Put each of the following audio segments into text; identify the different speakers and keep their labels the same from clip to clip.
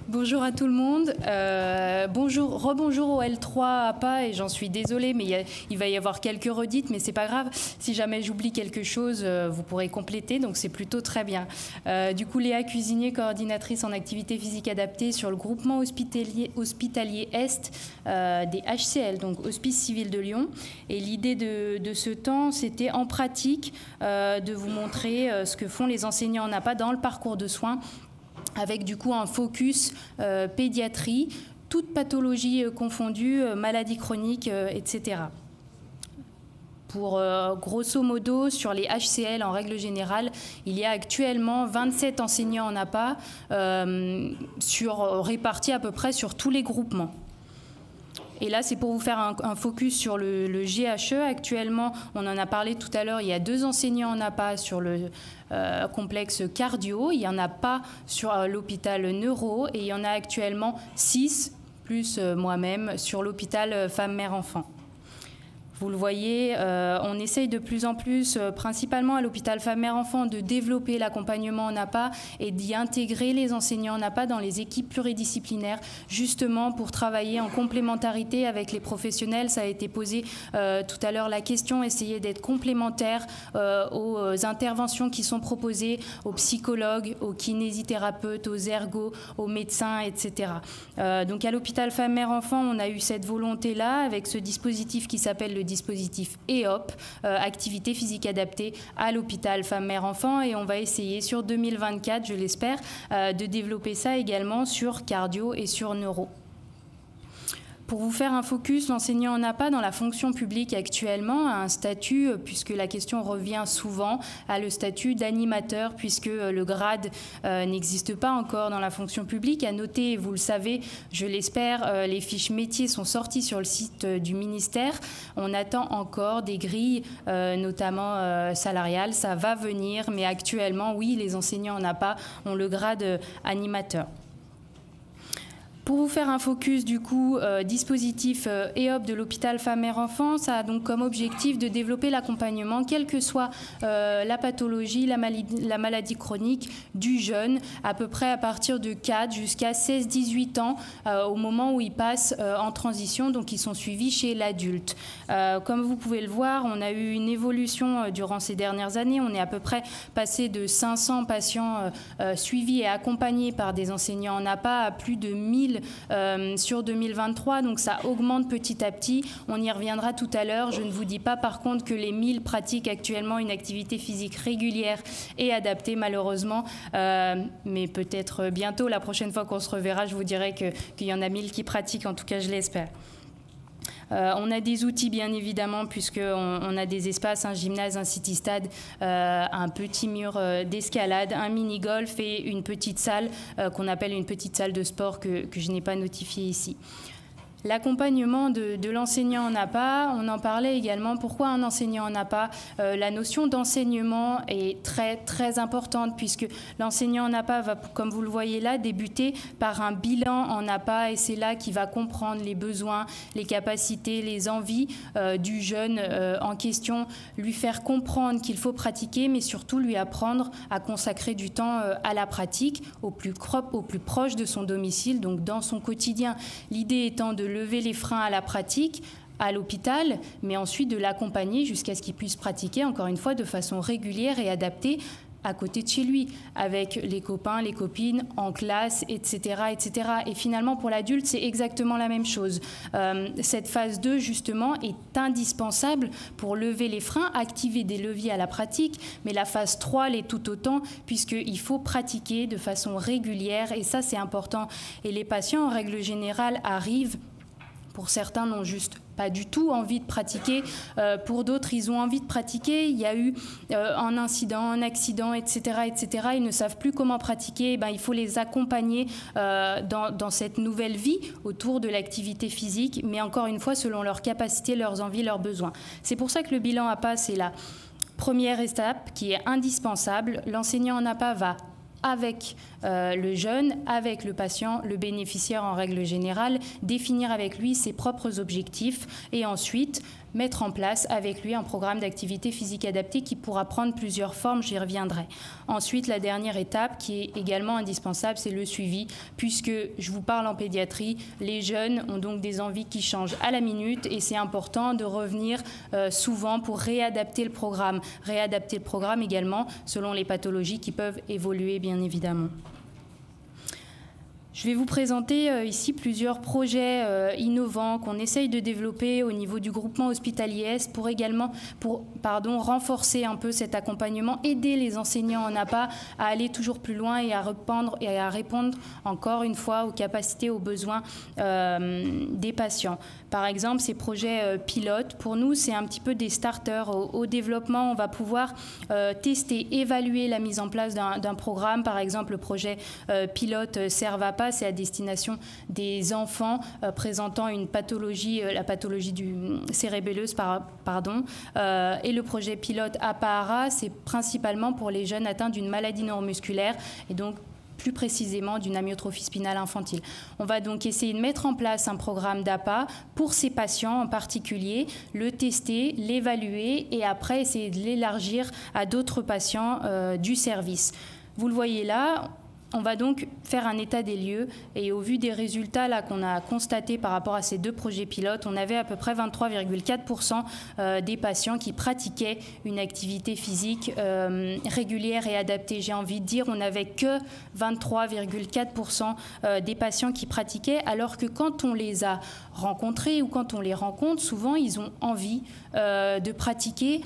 Speaker 1: Bonjour à tout le monde. Rebonjour au L3 APA, et j'en suis désolée, mais il va y avoir quelques redites, mais c'est pas grave. Si jamais j'oublie quelque chose, vous pourrez compléter, donc c'est plutôt très bien. Du coup, Léa Cuisinier, coordinatrice en activité physique adaptée sur le groupement hospitalier Est des HCL, donc Hospice Civil de Lyon. Et l'idée de ce temps, c'était en pratique de vous montrer ce que font les enseignants en APA dans le parcours de soins, avec du coup un focus pédiatrie, toute pathologie confondue, maladies chroniques, etc. Pour grosso modo, sur les HCL en règle générale, il y a actuellement 27 enseignants en APA répartis à peu près sur tous les groupements. Et là, c'est pour vous faire un focus sur le GHE. Actuellement, on en a parlé tout à l'heure, il y a 2 enseignants en APA sur le complexe cardio. Il n'y en a pas sur l'hôpital neuro. Et il y en a actuellement 6, plus moi-même, sur l'hôpital femmes-mères-enfants. Vous le voyez, on essaye de plus en plus, principalement à l'hôpital femmes-mères-enfants, de développer l'accompagnement en APA et d'y intégrer les enseignants en APA dans les équipes pluridisciplinaires, justement pour travailler en complémentarité avec les professionnels. Ça a été posé tout à l'heure la question, essayer d'être complémentaire aux interventions qui sont proposées, aux psychologues, aux kinésithérapeutes, aux ergos, aux médecins, etc. Donc à l'hôpital femmes-mères-enfants, on a eu cette volonté-là avec ce dispositif qui s'appelle le dispositif EOP, activité physique adaptée à l'hôpital femmes-mères-enfants, et on va essayer sur 2024, je l'espère, de développer ça également sur cardio et sur neuro. Pour vous faire un focus, l'enseignant en APA dans la fonction publique actuellement a un statut, puisque la question revient souvent, a le statut d'animateur, puisque le grade n'existe pas encore dans la fonction publique. À noter, vous le savez, je l'espère, les fiches métiers sont sorties sur le site du ministère. On attend encore des grilles, notamment salariales. Ça va venir, mais actuellement, oui, les enseignants en APA ont le grade animateur. Pour vous faire un focus, du coup, dispositif EOP de l'hôpital femmes-mères-enfants, ça a donc comme objectif de développer l'accompagnement, quelle que soit la pathologie, la maladie chronique du jeune, à peu près à partir de 4 jusqu'à 16-18 ans, au moment où ils passent en transition, donc ils sont suivis chez l'adulte. Comme vous pouvez le voir, on a eu une évolution durant ces dernières années. On est à peu près passé de 500 patients suivis et accompagnés par des enseignants en APA à plus de 1000 sur 2023, donc ça augmente petit à petit. On y reviendra tout à l'heure. Je ne vous dis pas par contre que les 1000 pratiquent actuellement une activité physique régulière et adaptée, malheureusement, mais peut-être bientôt, la prochaine fois qu'on se reverra, je vous dirai qu'il y en a 1000 qui pratiquent, en tout cas je l'espère. On a des outils, bien évidemment, puisqu'on a des espaces, un gymnase, un city-stade, un petit mur d'escalade, un mini-golf et une petite salle qu'on appelle une petite salle de sport que je n'ai pas notifiée ici. L'accompagnement de l'enseignant en APA, on en parlait également. Pourquoi un enseignant en APA? La notion d'enseignement est très, très importante, puisque l'enseignant en APA va, comme vous le voyez là, débuter par un bilan en APA, et c'est là qu'il va comprendre les besoins, les capacités, les envies du jeune en question, lui faire comprendre qu'il faut pratiquer, mais surtout lui apprendre à consacrer du temps à la pratique, au plus proche de son domicile, donc dans son quotidien. L'idée étant de lever les freins à la pratique à l'hôpital, mais ensuite de l'accompagner jusqu'à ce qu'il puisse pratiquer, encore une fois, de façon régulière et adaptée à côté de chez lui, avec les copains, les copines, en classe, etc., etc. Et finalement, pour l'adulte, c'est exactement la même chose. Cette phase 2, justement, est indispensable pour lever les freins, activer des leviers à la pratique, mais la phase 3 l'est tout autant, puisqu'il faut pratiquer de façon régulière, et ça, c'est important. Et les patients, en règle générale, arrivent. Pour certains, n'ont juste pas du tout envie de pratiquer. Pour d'autres, ils ont envie de pratiquer. Il y a eu un incident, un accident, etc., etc. Ils ne savent plus comment pratiquer. Il faut les accompagner dans cette nouvelle vie autour de l'activité physique, mais encore une fois, selon leurs capacités, leurs envies, leurs besoins. C'est pour ça que le bilan APA, c'est la première étape qui est indispensable. L'enseignant en APA va avec le jeune avec le patient, le bénéficiaire en règle générale, définir avec lui ses propres objectifs et ensuite mettre en place avec lui un programme d'activité physique adaptée qui pourra prendre plusieurs formes, j'y reviendrai. Ensuite, la dernière étape qui est également indispensable, c'est le suivi, puisque je vous parle en pédiatrie, les jeunes ont donc des envies qui changent à la minute et c'est important de revenir souvent pour réadapter le programme. Réadapter le programme également selon les pathologies qui peuvent évoluer bien évidemment. Je vais vous présenter ici plusieurs projets innovants qu'on essaye de développer au niveau du groupement hospitalier pour également renforcer un peu cet accompagnement, aider les enseignants en APA à aller toujours plus loin et à répondre encore une fois aux capacités, aux besoins des patients. Par exemple, ces projets pilotes, pour nous, c'est un petit peu des starters au développement. On va pouvoir tester, évaluer la mise en place d'un programme. Par exemple, le projet pilote Servapa, c'est à destination des enfants présentant une pathologie, la pathologie cérébelleuse, et le projet pilote APA-ARA, c'est principalement pour les jeunes atteints d'une maladie neuromusculaire et donc plus précisément d'une amyotrophie spinale infantile. On va donc essayer de mettre en place un programme d'APA pour ces patients en particulier, le tester, l'évaluer et après essayer de l'élargir à d'autres patients du service. Vous le voyez là, on va donc faire un état des lieux et au vu des résultats là qu'on a constatés par rapport à ces deux projets pilotes, on avait à peu près 23,4% des patients qui pratiquaient une activité physique régulière et adaptée. J'ai envie de dire, on n'avait que 23,4% des patients qui pratiquaient, alors que quand on les a rencontrés ou quand on les rencontre, souvent ils ont envie de pratiquer.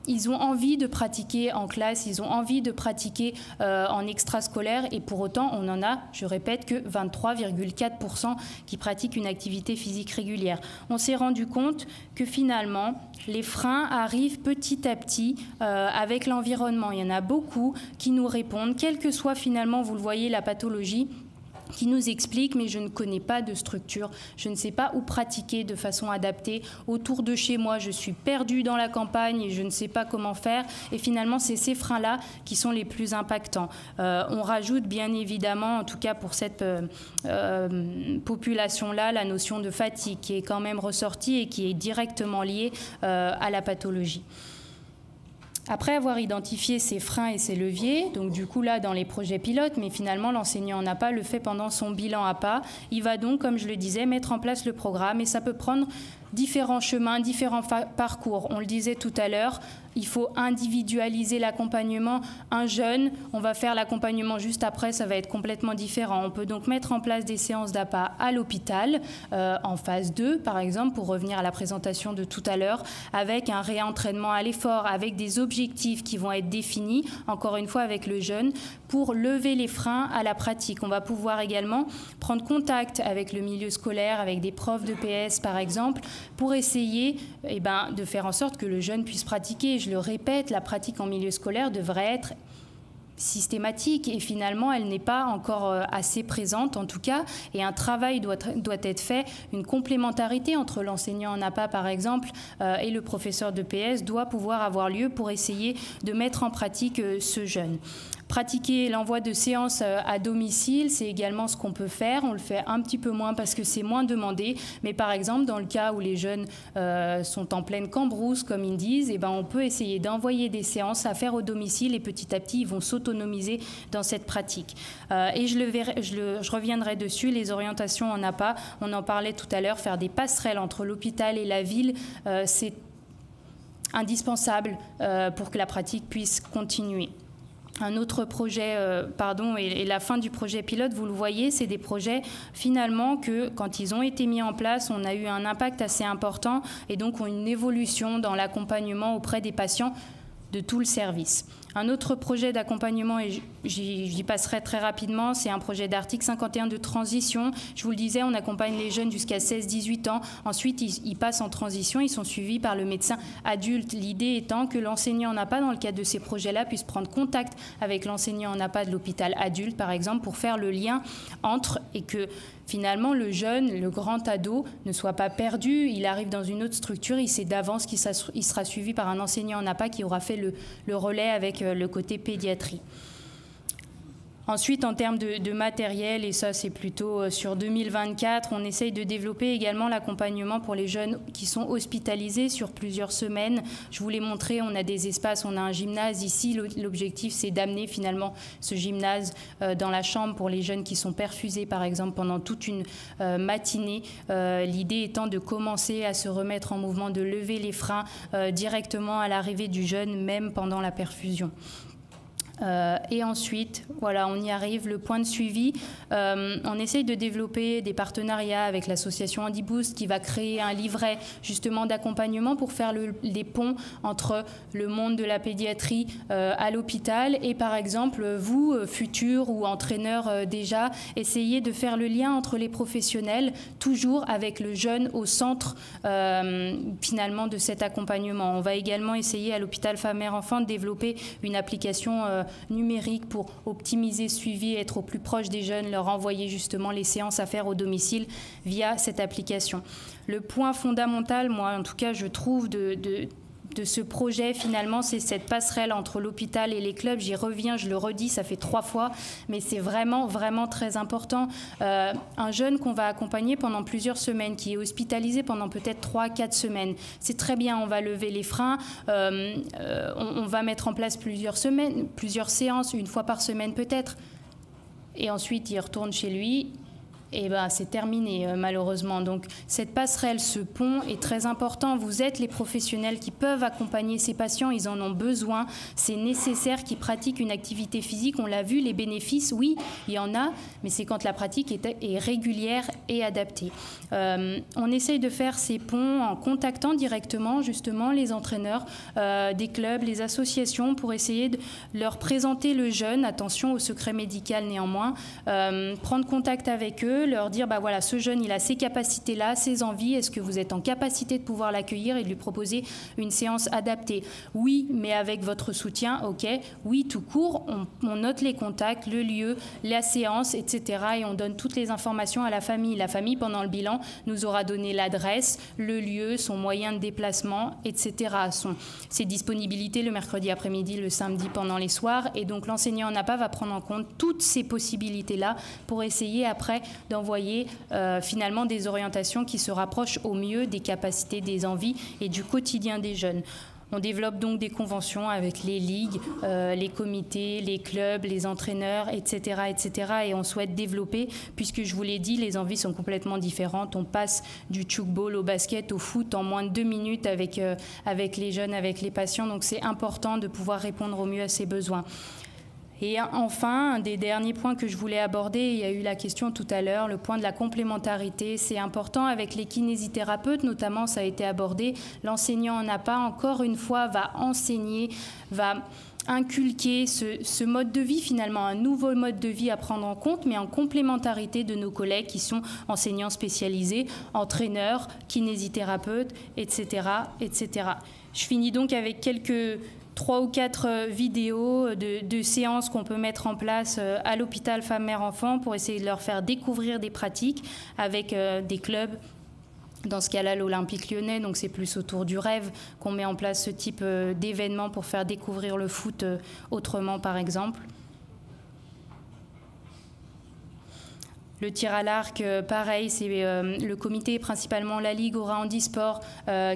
Speaker 1: Ils ont envie de pratiquer en classe, ils ont envie de pratiquer en extrascolaire et pour autant, on en a, je répète, que 23,4% qui pratiquent une activité physique régulière. On s'est rendu compte que finalement, les freins arrivent petit à petit avec l'environnement. Il y en a beaucoup qui nous répondent, quelle que soit finalement, vous le voyez, la pathologie, qui nous explique, mais je ne connais pas de structure, je ne sais pas où pratiquer de façon adaptée. Autour de chez moi, je suis perdue dans la campagne et je ne sais pas comment faire. Et finalement, c'est ces freins-là qui sont les plus impactants. On rajoute bien évidemment, en tout cas pour cette population-là, la notion de fatigue qui est quand même ressortie et qui est directement liée à la pathologie. Après avoir identifié ces freins et ces leviers, donc du coup là dans les projets pilotes, mais finalement l'enseignant en APA le fait pendant son bilan APA, il va donc, comme je le disais, mettre en place le programme et ça peut prendre différents chemins, différents parcours. On le disait tout à l'heure, il faut individualiser l'accompagnement. Un jeune, on va faire l'accompagnement juste après, ça va être complètement différent. On peut donc mettre en place des séances d'APA à l'hôpital, en phase 2 par exemple, pour revenir à la présentation de tout à l'heure, avec un réentraînement à l'effort, avec des objectifs qui vont être définis, encore une fois avec le jeune, pour lever les freins à la pratique. On va pouvoir également prendre contact avec le milieu scolaire, avec des profs de PS par exemple, pour essayer de faire en sorte que le jeune puisse pratiquer. Je le répète, la pratique en milieu scolaire devrait être systématique et finalement elle n'est pas encore assez présente en tout cas et un travail doit être fait, une complémentarité entre l'enseignant en APA par exemple et le professeur de PS doit pouvoir avoir lieu pour essayer de mettre en pratique ce jeune. Pratiquer l'envoi de séances à domicile, c'est également ce qu'on peut faire. On le fait un petit peu moins parce que c'est moins demandé. Mais par exemple, dans le cas où les jeunes sont en pleine cambrousse, comme ils disent, on peut essayer d'envoyer des séances à faire au domicile et petit à petit, ils vont s'autonomiser dans cette pratique. Et je reviendrai dessus, les orientations en APA, on en parlait tout à l'heure, faire des passerelles entre l'hôpital et la ville, c'est indispensable pour que la pratique puisse continuer. Un autre projet, et la fin du projet pilote, vous le voyez, c'est des projets finalement que, quand ils ont été mis en place, on a eu un impact assez important et donc ont une évolution dans l'accompagnement auprès des patients de tout le service. Un autre projet d'accompagnement, et j'y passerai très rapidement, c'est un projet d'article 51 de transition. Je vous le disais, on accompagne les jeunes jusqu'à 16-18 ans. Ensuite, ils passent en transition, ils sont suivis par le médecin adulte. L'idée étant que l'enseignant en APA, dans le cadre de ces projets-là, puisse prendre contact avec l'enseignant en APA de l'hôpital adulte, par exemple, pour faire le lien entre et que finalement, le jeune, le grand ado, ne soit pas perdu. Il arrive dans une autre structure, il sait d'avance qu'il sera suivi par un enseignant en APA qui aura fait le relais avec le côté pédiatrie. Ensuite, en termes de matériel, et ça c'est plutôt sur 2024, on essaye de développer également l'accompagnement pour les jeunes qui sont hospitalisés sur plusieurs semaines. Je vous l'ai montré, on a des espaces, on a un gymnase ici. L'objectif, c'est d'amener finalement ce gymnase dans la chambre pour les jeunes qui sont perfusés, par exemple, pendant toute une matinée. L'idée étant de commencer à se remettre en mouvement, de lever les freins directement à l'arrivée du jeune, même pendant la perfusion. Et ensuite, voilà, on y arrive, le point de suivi. On essaye de développer des partenariats avec l'association HandiBoost qui va créer un livret justement d'accompagnement pour faire les ponts entre le monde de la pédiatrie à l'hôpital et par exemple vous, futurs ou entraîneurs déjà, essayez de faire le lien entre les professionnels, toujours avec le jeune au centre finalement de cet accompagnement. On va également essayer à l'hôpital Femmes-Mères-Enfants de développer une application numérique pour optimiser ce suivi, être au plus proche des jeunes, leur envoyer justement les séances à faire au domicile via cette application. Le point fondamental, moi en tout cas je trouve de ce projet finalement, c'est cette passerelle entre l'hôpital et les clubs. J'y reviens, je le redis, ça fait 3 fois, mais c'est vraiment, vraiment très important. Un jeune qu'on va accompagner pendant plusieurs semaines, qui est hospitalisé pendant peut-être 3-4 semaines, c'est très bien, on va lever les freins, on va mettre en place plusieurs séances, 1 fois par semaine peut-être, et ensuite il retourne chez lui. Et ben, c'est terminé malheureusement. Donc cette passerelle, ce pont est très important. Vous êtes les professionnels qui peuvent accompagner ces patients, ils en ont besoin. C'est nécessaire qu'ils pratiquent une activité physique. On l'a vu, les bénéfices, oui, il y en a, mais c'est quand la pratique est régulière et adaptée. On essaye de faire ces ponts en contactant directement justement les entraîneurs des clubs, les associations, pour essayer de leur présenter le jeune, attention au secret médical néanmoins, prendre contact avec eux, leur dire bah voilà, ce jeune il a ces capacités-là, ces envies, est-ce que vous êtes en capacité de pouvoir l'accueillir et de lui proposer une séance adaptée? Oui, mais avec votre soutien, ok. Oui, tout court, on note les contacts, le lieu, la séance, etc. et on donne toutes les informations à la famille. La famille, pendant le bilan, nous aura donné l'adresse, le lieu, son moyen de déplacement, etc. Ses disponibilités le mercredi après-midi, le samedi pendant les soirs, et donc l'enseignant en APA va prendre en compte toutes ces possibilités-là pour essayer après d'envoyer finalement des orientations qui se rapprochent au mieux des capacités, des envies et du quotidien des jeunes. On développe donc des conventions avec les ligues, les comités, les clubs, les entraîneurs, etc., etc. Et on souhaite développer, puisque je vous l'ai dit, les envies sont complètement différentes. On passe du tchoukball au basket, au foot en moins de 2 minutes avec les jeunes, avec les patients. Donc c'est important de pouvoir répondre au mieux à ces besoins. Et enfin, un des derniers points que je voulais aborder, il y a eu la question tout à l'heure, le point de la complémentarité. C'est important avec les kinésithérapeutes, notamment ça a été abordé. L'enseignant en APA, encore une fois, va enseigner, va inculquer ce mode de vie, finalement, un nouveau mode de vie à prendre en compte, mais en complémentarité de nos collègues qui sont enseignants spécialisés, entraîneurs, kinésithérapeutes, etc., etc. Je finis donc avec quelques 3 ou 4 vidéos de séances qu'on peut mettre en place à l'hôpital Femmes-Mères-Enfants pour essayer de leur faire découvrir des pratiques avec des clubs. Dans ce cas-là, l'Olympique Lyonnais, donc c'est plus autour du rêve qu'on met en place ce type d'événement pour faire découvrir le foot autrement, par exemple. Le tir à l'arc, pareil, c'est le comité, principalement la Ligue Aura Handisport,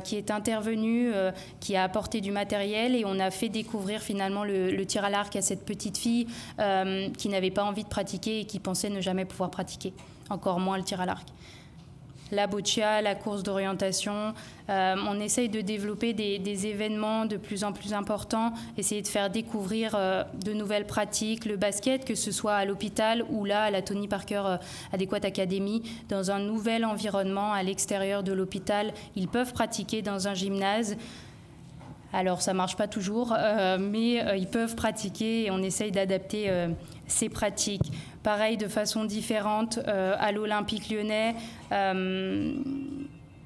Speaker 1: qui est intervenu, qui a apporté du matériel et on a fait découvrir finalement le tir à l'arc à cette petite fille qui n'avait pas envie de pratiquer et qui pensait ne jamais pouvoir pratiquer, encore moins le tir à l'arc. La boccia, la course d'orientation, on essaye de développer des événements de plus en plus importants, essayer de faire découvrir de nouvelles pratiques, le basket, que ce soit à l'hôpital ou là à la Tony Parker Adequate Academy, dans un nouvel environnement à l'extérieur de l'hôpital. Ils peuvent pratiquer dans un gymnase. Alors ça ne marche pas toujours, mais ils peuvent pratiquer et on essaye d'adapter ces pratiques. Pareil, de façon différente à l'Olympique Lyonnais,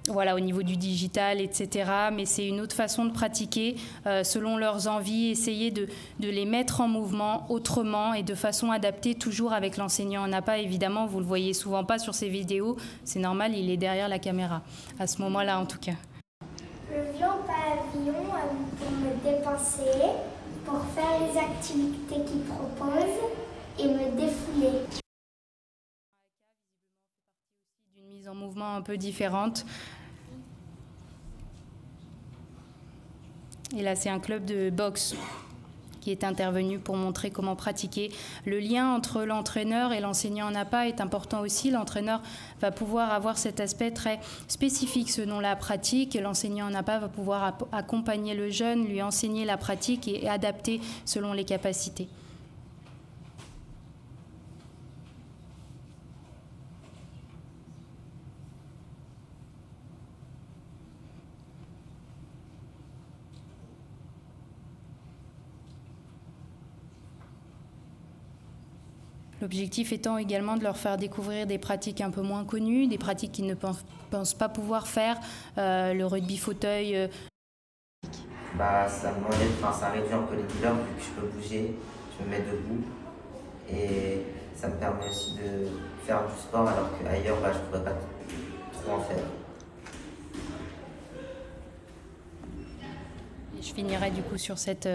Speaker 1: voilà, au niveau du digital, etc. Mais c'est une autre façon de pratiquer selon leurs envies, essayer de les mettre en mouvement autrement et de façon adaptée, toujours avec l'enseignant en APA. Évidemment, vous ne le voyez souvent pas sur ces vidéos, c'est normal, il est derrière la caméra, à ce moment-là en tout cas.
Speaker 2: Je viens au pavillon pour me dépenser, pour faire les activités qu'ils proposent et me défouler.
Speaker 1: D'une mise en mouvement un peu différente. Et là, c'est un club de boxe qui est intervenu pour montrer comment pratiquer. Le lien entre l'entraîneur et l'enseignant en APA est important aussi. L'entraîneur va pouvoir avoir cet aspect très spécifique selon la pratique et l'enseignant en APA va pouvoir accompagner le jeune, lui enseigner la pratique et adapter selon les capacités. L'objectif étant également de leur faire découvrir des pratiques un peu moins connues, des pratiques qu'ils ne pensent pas pouvoir faire, le rugby fauteuil.
Speaker 3: Ça réduit un peu les douleurs vu que je peux bouger, je me mets debout et ça me permet aussi de faire du sport alors qu'ailleurs je ne pourrais pas trop en faire.
Speaker 1: Et je finirai du coup sur cette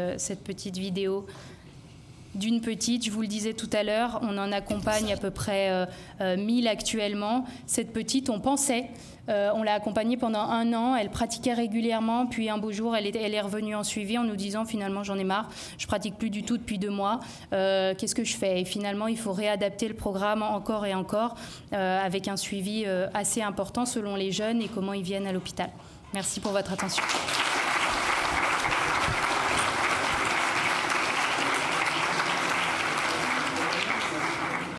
Speaker 1: petite vidéo. D'une petite, je vous le disais tout à l'heure, on en accompagne à peu près 1000 actuellement. Cette petite, on pensait, on l'a accompagnée pendant 1 an, elle pratiquait régulièrement, puis un beau jour, elle est revenue en suivi en nous disant finalement j'en ai marre, je pratique plus du tout depuis 2 mois, qu'est-ce que je fais? Et finalement, il faut réadapter le programme encore et encore avec un suivi assez important selon les jeunes et comment ils viennent à l'hôpital. Merci pour votre attention.